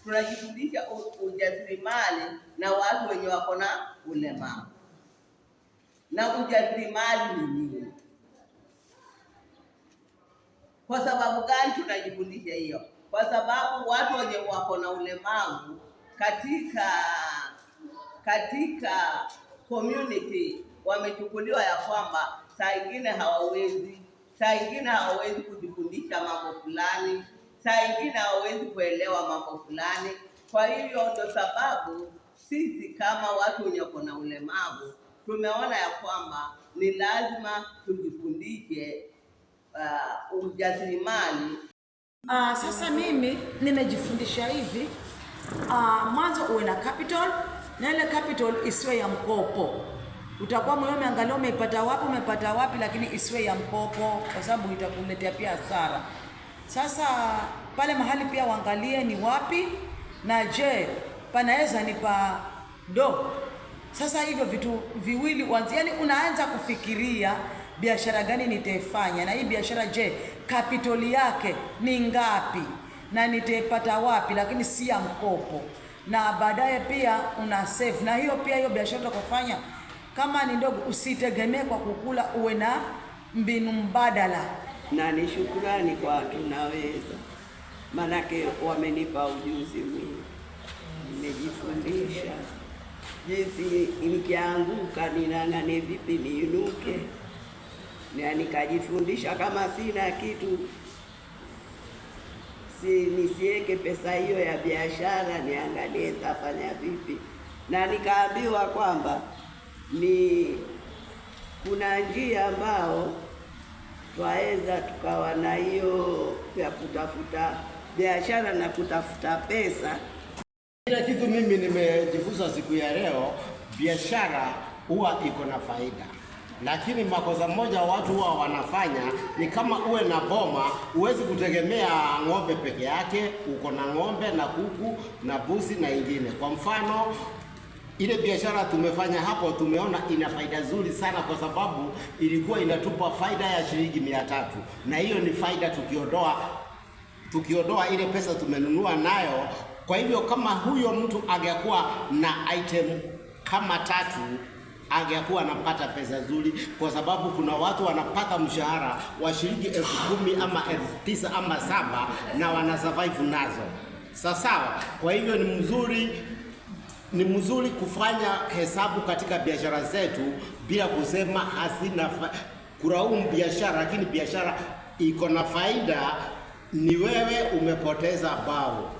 tunajifundisha ujasiriamali na watu wenye wako na ulemavu. Na ujasiriamali ni nini? Kwa sababu gani tunajifundisha hiyo? Kwa sababu watu wenye wako na ulemavu katika community wamechukuliwa ya kwamba saa ingine hawawezi kujifundisha mambo fulani, saa ingine hawawezi kuelewa mambo fulani. Kwa hivyo ndio sababu sisi kama watu wenye wako na ulemavu tumeona ya kwamba ni lazima tujifundishe ujasiriamali. Sasa mimi nimejifundisha hivi, mwanzo uwe na capital, na ile capital isiwe ya mkopo. Utakuwa moyo umeangalia umepata wapi, lakini isiwe ya mkopo, kwa sababu itakuletea pia hasara. Sasa pale mahali pia uangalie ni wapi, na je panaweza nipa do. Sasa hivyo vitu viwili yani unaanza kufikiria biashara gani nitaifanya, na hii biashara je kapitali yake ni ngapi na nitaipata wapi, lakini si ya mkopo. Na baadaye pia una save, na hiyo pia hiyo biashara utakofanya kama ni ndogo usitegemee kwa kukula, uwe na mbinu mbadala. Na ni shukrani kwa tunaweza, manake wamenipa ujuzi mwingi, nimejifundisha jinsi nikianguka ninang'ane vipi niinuke, na nikajifundisha kama sina kitu nisiweke pesa hiyo ya biashara, niangalie nitafanya vipi. Na nikaambiwa kwamba kuna njia ambao twaweza tukawa na hiyo ya kutafuta biashara na kutafuta pesa. Kila kitu mimi nimejifunza siku ya leo, biashara huwa iko na faida. Lakini makosa moja watu huwa wanafanya ni kama uwe na boma, huwezi kutegemea ng'ombe peke yake, uko na ng'ombe na kuku na mbuzi na ingine. Kwa mfano, ile biashara tumefanya hapo tumeona ina faida nzuri sana, kwa sababu ilikuwa inatupa faida ya shilingi 300, na hiyo ni faida tukiondoa ile pesa tumenunua nayo. Kwa hivyo kama huyo mtu angekuwa na item kama 3 angekuwa anapata pesa nzuri, kwa sababu kuna watu wanapata mshahara wa shilingi 10,000 ama 9,000 ama 7 na wana survive nazo. Sawa. Kwa hivyo ni mzuri kufanya hesabu katika biashara zetu bila kusema hazina kulaumu biashara, lakini biashara iko na faida, ni wewe umepoteza bao.